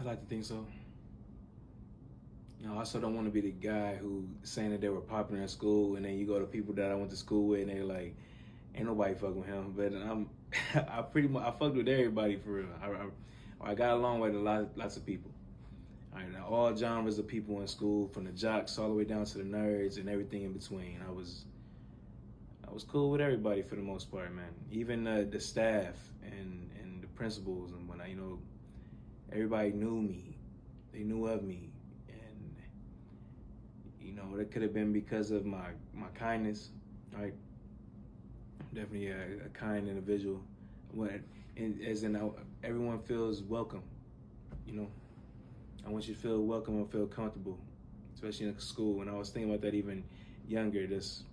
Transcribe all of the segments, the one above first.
I like to think so. I also don't want to be the guy who saying that they were popular in school, and then you go to people that I went to school with, and they're like, "Ain't nobody fucking with him." But I pretty much I fucked with everybody for real. I got along with lots of people. All right, now all genres of people in school, from the jocks all the way down to the nerds and everything in between. I was cool with everybody for the most part, man. Even the staff and the principals and whatnot. Everybody knew me. They knew of me, and it could have been because of my kindness, right? Definitely a kind individual. As in, everyone feels welcome. You know, I want you to feel welcome and feel comfortable, especially in school. And I was thinking about that even younger. That's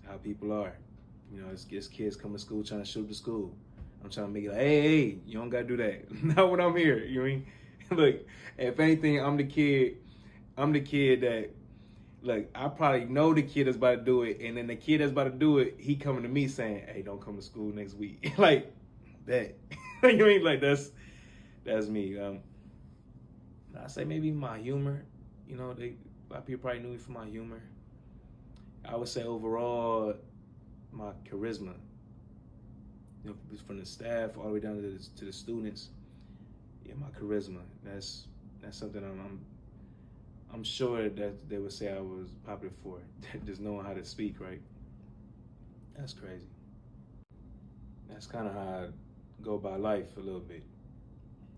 how people are. It's kids come to school trying to shoot up the school. I'm trying to make it like, hey, you don't gotta do that. Not when I'm here. You know what I mean? Look, if anything, I'm the kid that, look, I probably know the kid that's about to do it, and then the kid that's about to do it, he coming to me saying, hey, don't come to school next week. Like, that. You know what I mean? Like, that's me. I say maybe my humor. A lot of people probably knew me for my humor. I would say overall, my charisma. From the staff all the way down to the students. Yeah, my charisma. That's something I'm sure that they would say I was popular for. Just knowing how to speak, right? That's crazy. That's kind of how I go by life a little bit.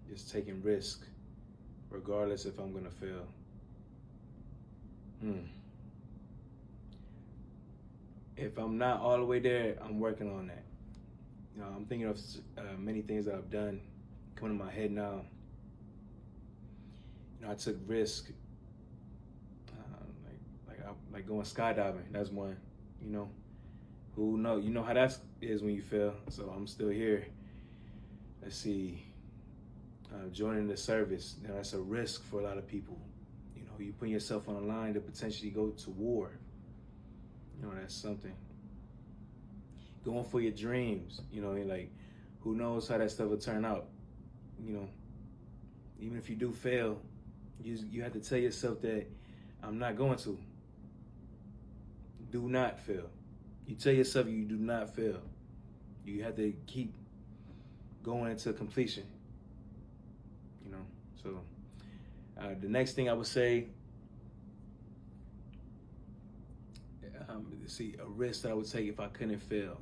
Just taking risk, regardless if I'm gonna fail. If I'm not all the way there, I'm working on that. I'm thinking of many things that I've done coming to my head now. I took risk, like going skydiving. That's one. Who know? You know how that is when you fail. So I'm still here. Let's see. Joining the service. That's a risk for a lot of people. You put yourself on a line to potentially go to war. That's something. Going for your dreams. Like, who knows how that stuff will turn out. Even if you do fail, you have to tell yourself that I'm not going to. Do not fail. You tell yourself you do not fail. You have to keep going into completion. So the next thing I would say, a risk that I would take if I couldn't fail.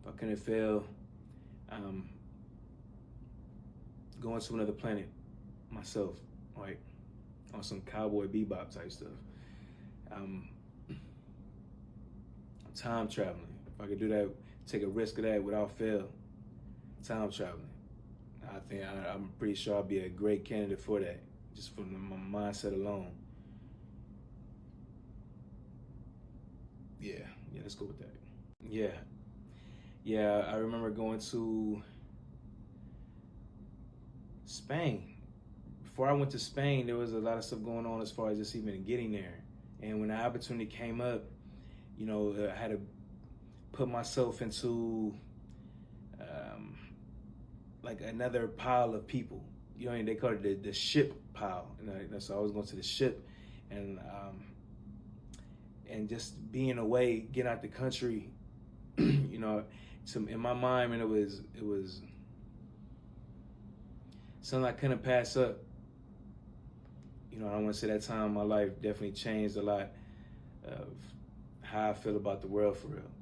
If I couldn't fail, going to another planet myself, right? On some Cowboy Bebop type stuff. Time traveling. If I could do that, take a risk of that without fail. Time traveling. I'm pretty sure I'll be a great candidate for that, just from my mindset alone. Yeah, let's go with that. Yeah, I remember going to Spain. Before I went to Spain, there was a lot of stuff going on as far as just even getting there. And when the opportunity came up, I had to put myself into like another pile of people. They call it the ship pile. So I was going to the ship, and just being away, getting out the country. In my mind, and it was something I couldn't pass up. I don't want to say that time in my life definitely changed a lot of how I feel about the world for real.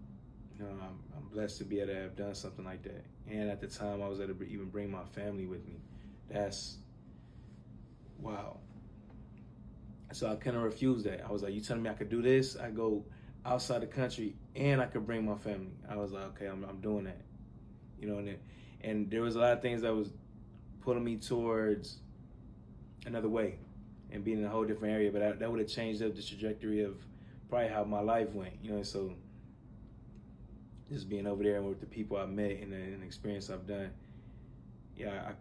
I'm blessed to be able to have done something like that. And at the time, I was able to even bring my family with me. That's wow. So I couldn't refuse that. I was like, you telling me I could do this? I go outside the country and I could bring my family. I was like, okay, I'm doing that. And there was a lot of things that was pulling me towards another way and being in a whole different area. But that would have changed up the trajectory of probably how my life went. So just being over there and with the people I met and the experience I've done, I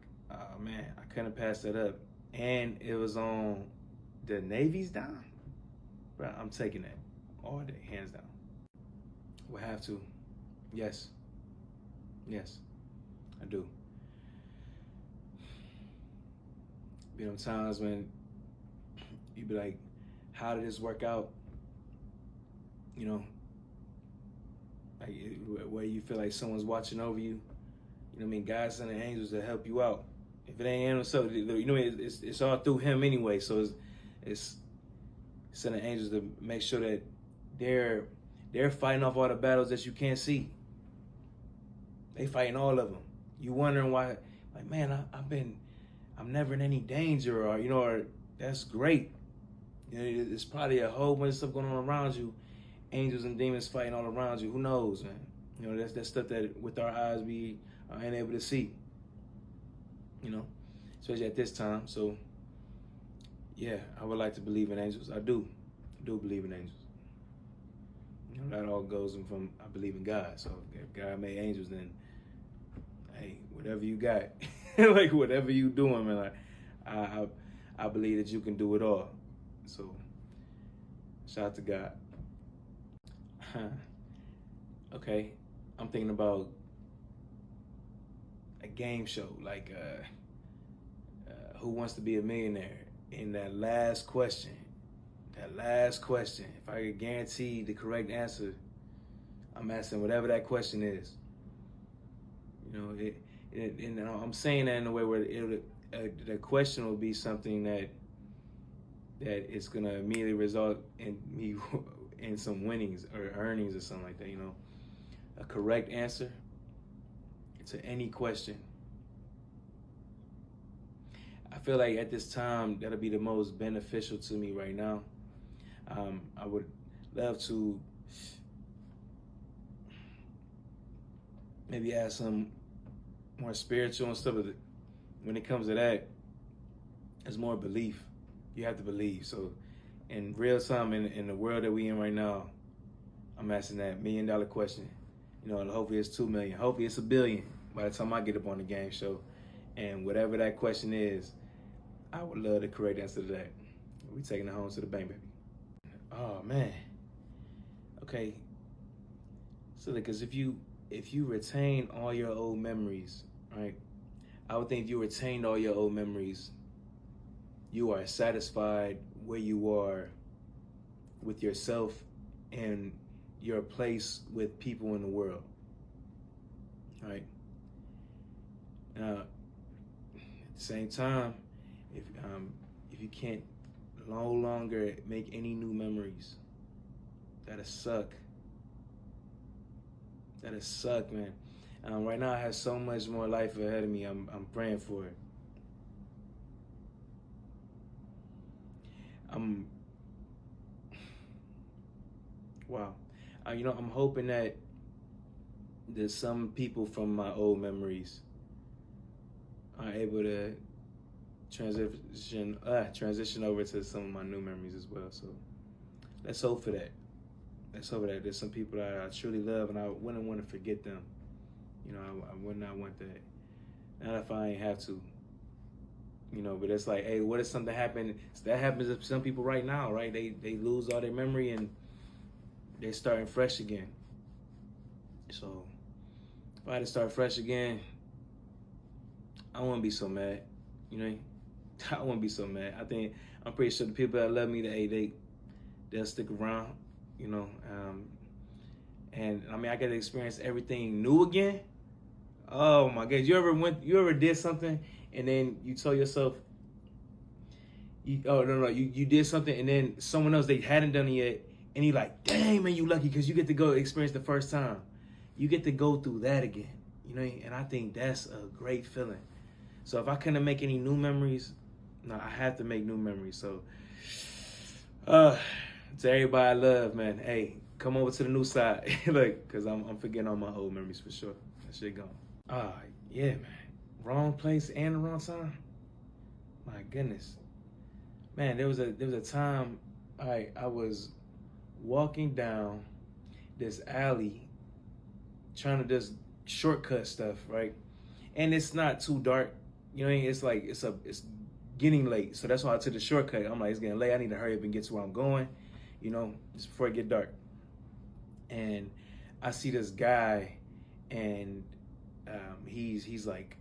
couldn't pass that up. And it was on the Navy's dime. Bro, I'm taking that all day, hands down. We'll have to. Yes, I do. Be them times when you be like, how did this work out? You know, like where you feel like someone's watching over you. You know what I mean? God sending angels to help you out. If it ain't him, so you know it's all through him anyway. So it's sending angels to make sure that they're fighting off all the battles that you can't see. They fighting all of them. You wondering why? Like, man, I'm never in any danger, or or that's great. You know, it's probably a whole bunch of stuff going on around you. Angels and demons fighting all around you. Who knows, man? You know, that's stuff that with our eyes we are unable to see. You know, especially at this time. So, yeah, I would like to believe in angels. I do believe in angels. You know, that all goes from I believe in God. So if God made angels, then hey, whatever you got, like whatever you doing, man, like I believe that you can do it all. So shout out to God. Okay, I'm thinking about a game show like Who Wants to Be a Millionaire. In that last question, if I could guarantee the correct answer, I'm asking whatever that question is. You know, I'm saying that in a way where the question will be something that it's gonna immediately result in me in some winnings or earnings or something like that. You know, a correct answer to any question. I feel like at this time that'll be the most beneficial to me right now. I would love to maybe add some more spiritual and stuff. When it comes to that, it's more belief. You have to believe. So in real time, in the world that we in right now, I'm asking that $1 million question. You know, hopefully it's 2 million. Hopefully it's 1 billion by the time I get up on the game show. And whatever that question is, I would love the correct answer to that. We taking it home to the bank, baby. Oh man. Okay. So because if you retain all your old memories, right? I would think if you retained all your old memories, you are satisfied where you are with yourself and your place with people in the world. All right. Now, at the same time, if you can't no longer make any new memories, that'll suck. That'll suck, man. Right now, I have so much more life ahead of me. I'm praying for it. Wow. You know, I'm hoping that there's some people from my old memories are able to transition over to some of my new memories as well. So let's hope for that. There's some people that I truly love, and I wouldn't want to forget them. You know, I would not want that. Not if I ain't have to. You know, but it's like, hey, what if something happened? That happens to some people right now, right? They lose all their memory and they're starting fresh again. So if I had to start fresh again, I wouldn't be so mad. You know, I wouldn't be so mad. I'm pretty sure the people that love me, they'll stick around. You know, and I mean, I get to experience everything new again. Oh my God! You ever did something and then you told yourself, you did something and then someone else, they hadn't done it yet, and you're like, dang man, you lucky because you get to go experience the first time. You get to go through that again. You know, and I think that's a great feeling. So if I couldn't make any new memories, no, I have to make new memories. So, to everybody I love, man, hey, come over to the new side, look, cause I'm forgetting all my old memories for sure. That shit gone. Yeah, man, wrong place and the wrong time. My goodness, man, there was a time I was walking down this alley, trying to just shortcut stuff, right? And it's not too dark, you know what I mean? It's like it's getting late, so that's why I took the shortcut. I'm like, it's getting late. I need to hurry up and get to where I'm going, you know, just before it get dark. And I see this guy, and he's like,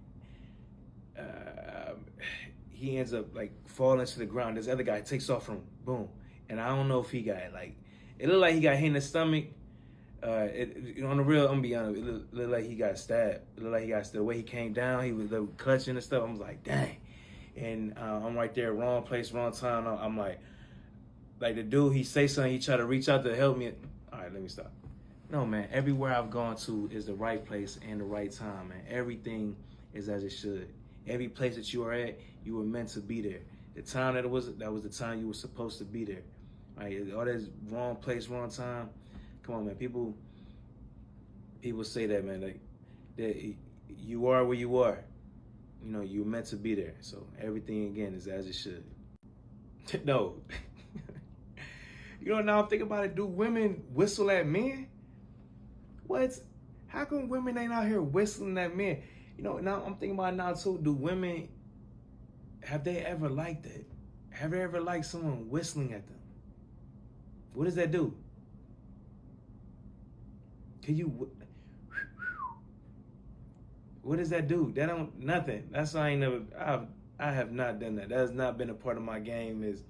he ends up like falling to the ground. This other guy takes off from boom, and I don't know if he got like, it looked like he got hit in the stomach. On the real, I'm gonna be honest, it looked like he got stabbed. It looked like he got stabbed. The way he came down, he was clutching and stuff. I was like, dang. And I'm right there, wrong place, wrong time. I'm like the dude, he say something, he try to reach out to help me. All right, let me stop. No, man, everywhere I've gone to is the right place and the right time, man. Everything is as it should. Every place that you are at, you were meant to be there. The time that was the time you were supposed to be there. Right? All that wrong place, wrong time. Come on, man. People say that, man. Like, that you are where you are. You know, you're meant to be there. So everything again is as it should. No. You know, now I'm thinking about it. Do women whistle at men? What? How come women ain't out here whistling at men? You know, now I'm thinking about it now too. Do women, have they ever liked that? Have they ever liked someone whistling at them? What does that do? Can you? What does that do? That don't nothing. That's why I have not done that. That has not been a part of my game. Is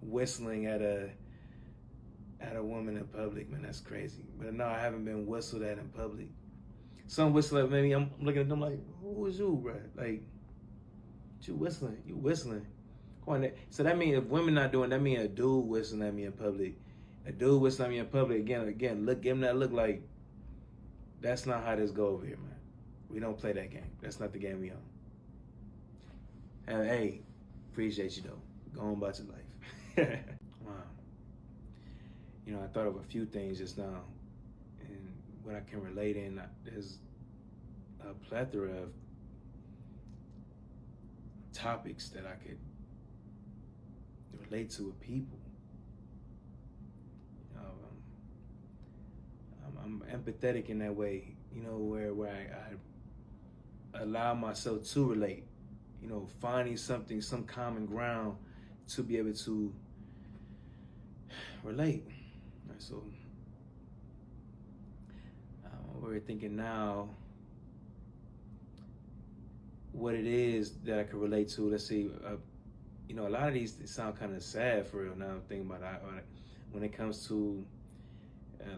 whistling at a woman in public, man. That's crazy. But no, I haven't been whistled at in public. Some whistle at me. I'm looking at them like, who is you, bro? Like, you whistling? You whistling? Come on. So that means if women not doing, that means a dude whistling at me in public. A dude whistling at me in public again. Look, give him that look like. That's not how this go over here, man. We don't play that game. That's not the game we on. And hey, appreciate you though. Go on about your life. Wow. You know, I thought of a few things just now, and what I can relate in. There's a plethora of topics that I could relate to with people. I'm empathetic in that way, you know, where I allow myself to relate, you know, finding something, some common ground to be able to relate. So we're thinking now what it is that I can relate to. Let's see, you know, a lot of these sound kind of sad for real now I'm thinking about it. When it comes to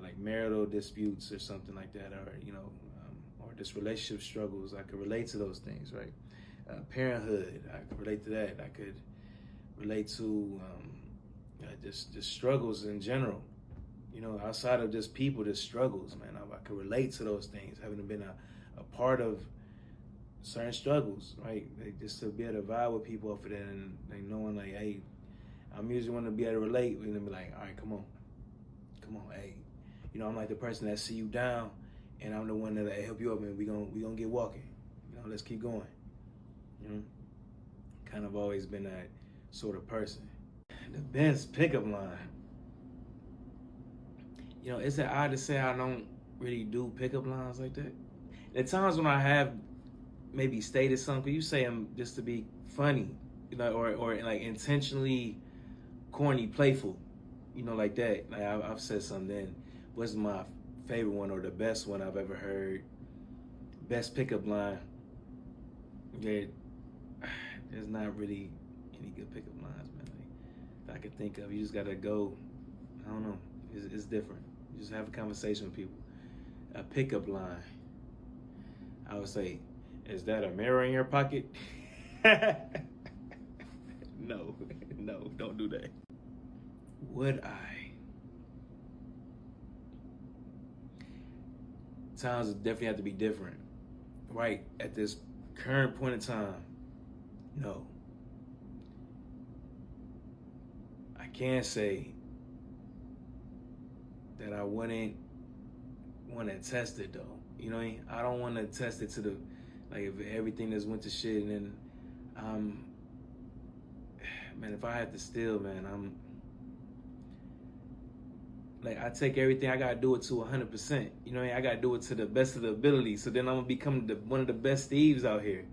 like marital disputes or something like that, or, you know, or just relationship struggles, I could relate to those things, right? Parenthood, I could relate to that. I could relate to just struggles in general. You know, outside of just people, just struggles, man. I could relate to those things, having been a part of certain struggles, right? Like, just to be able to vibe with people off of that, and like knowing like, hey, I'm usually want to be able to relate and then be like, all right, come on, hey. You know, I'm like the person that see you down, and I'm the one that help you up, and we gonna get walking. You know, let's keep going. You know, kind of always been that sort of person. The best pickup line. You know, is it odd to say I don't really do pickup lines like that? At times when I have maybe stated something, you say them just to be funny, you know, or like intentionally corny, playful, you know, like that. Like I've said something then. What's my favorite one or the best one I've ever heard? Best pickup line. There's not really any good pickup lines, man. Like, that I could think of. You just gotta go. I don't know. It's different. You just have a conversation with people. A pickup line. I would say, is that a mirror in your pocket? No, don't do that. Would I? Times definitely have to be different. Right at this current point in time, no. I can't say that I wouldn't want to test it though. You know what I mean? I don't want to test it to the, like, if everything just went to shit and then, man, if I had to steal, man, like, I take everything, I gotta do it to 100%. You know what I mean? I gotta do it to the best of the ability. So then I'm gonna become one of the best thieves out here.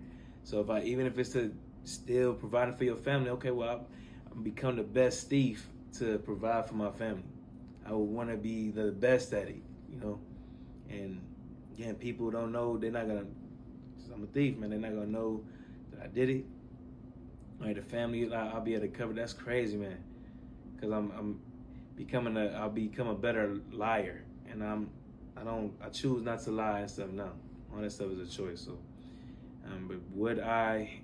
So even if it's to still providing for your family, okay, well, I'm become the best thief to provide for my family. I would want to be the best at it, you know? And again, people don't know, they're not gonna, 'cause I'm a thief, man, they're not gonna know that I did it Like the family, I'll be able to cover. That's crazy, man. Cause I'm I'll become a better liar, and I choose not to lie and stuff now. All that stuff is a choice. So, but would I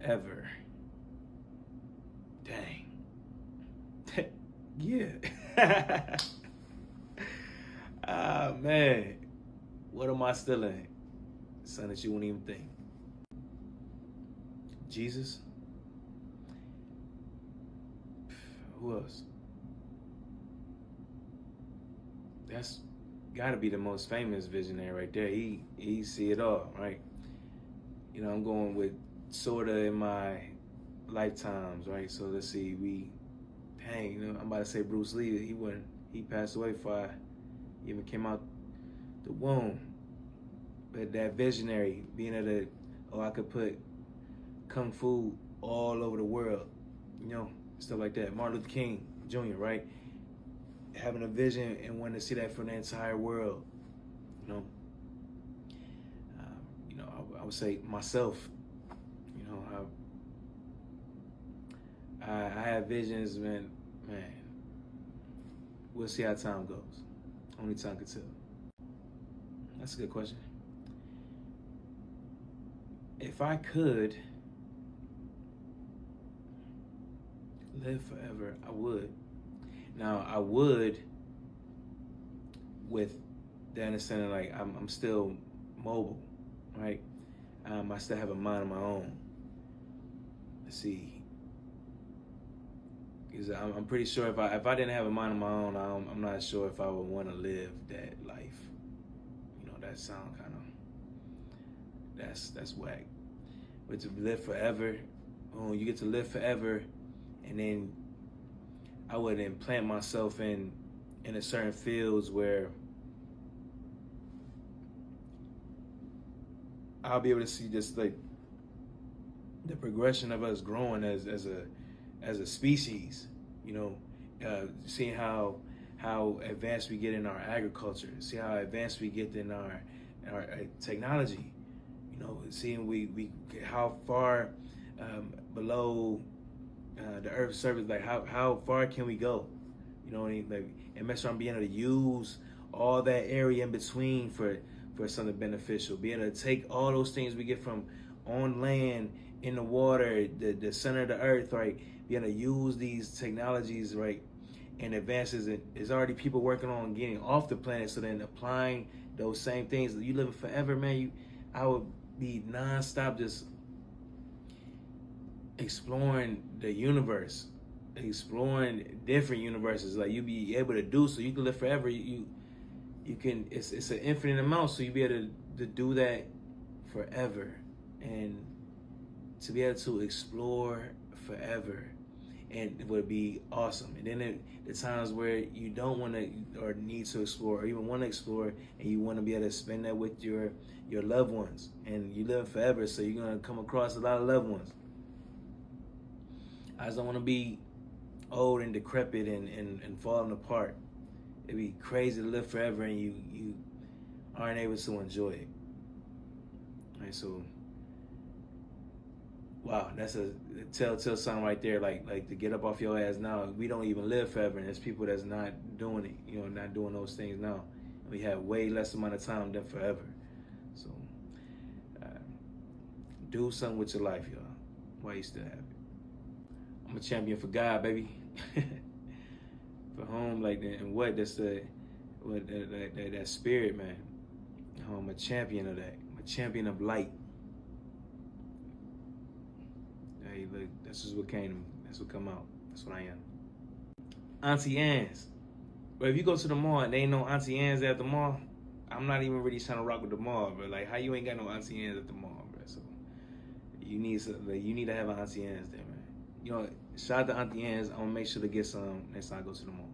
ever? Dang. Yeah. Ah, man. What am I still in? Something that you wouldn't even think. Jesus? Who else? That's gotta be the most famous visionary right there. He see it all, right? You know, I'm going with sorta in my lifetimes, right? So let's see, I'm about to say Bruce Lee. He passed away before I even came out the womb. But that visionary, being able to, I could put kung fu all over the world, you know, stuff like that. Martin Luther King Jr., right? Having a vision and wanting to see that for the entire world, you know. I would say myself, you know, I have visions, man. We'll see how time goes. Only time can tell. That's a good question. If I could live forever, I would. Now, I would with the understanding, like, I'm still mobile, right? I still have a mind of my own. Let's see. Because I'm pretty sure if I didn't have a mind of my own, I'm not sure if I would want to live that life. You know, that sound kind of, that's whack. But to live forever, you get to live forever, and then I would implant myself in a certain fields where I'll be able to see just like the progression of us growing as a species, you know, seeing how advanced we get in our agriculture, see how advanced we get in our technology, you know, seeing we how far below the Earth's surface, like how far can we go, you know what I mean? Like, and make sure I'm being able to use all that area in between for something beneficial, being able to take all those things we get from on land, in the water, the center of the earth, right? Being able to use these technologies, right, and advances. There's already people working on getting off the planet, so then applying those same things. You living forever, man. I would be nonstop just exploring the universe, exploring different universes. Like, you be able to do so you can live forever. You can. It's an infinite amount, so you be able to do that forever, and to be able to explore forever, and it would be awesome. And then the times where you don't want to or need to explore or even want to explore, and you want to be able to spend that with your loved ones, and you live forever, so you're gonna come across a lot of loved ones. I just don't want to be old and decrepit and falling apart. It'd be crazy to live forever and you aren't able to enjoy it. All right, so wow, that's a telltale sign right there. Like to get up off your ass now. We don't even live forever, and there's people that's not doing it. You know, not doing those things now. And we have way less amount of time than forever. So do something with your life, y'all, while you still have it. I'm a champion for God, baby. For home, like that, and that's that spirit, man. I'm a champion of that. I'm a champion of light. Hey, look, this is what came. That's what come out. That's what I am. Auntie Anne's. But if you go to the mall and they ain't no Auntie Anne's at the mall, I'm not even really trying to rock with the mall, bro. Like, how you ain't got no Auntie Anne's at the mall, bro? So you need to have an Auntie Anne's there, man. You know, shout out to Auntie Anne's. I'm gonna make sure to get some next time I go to the mall.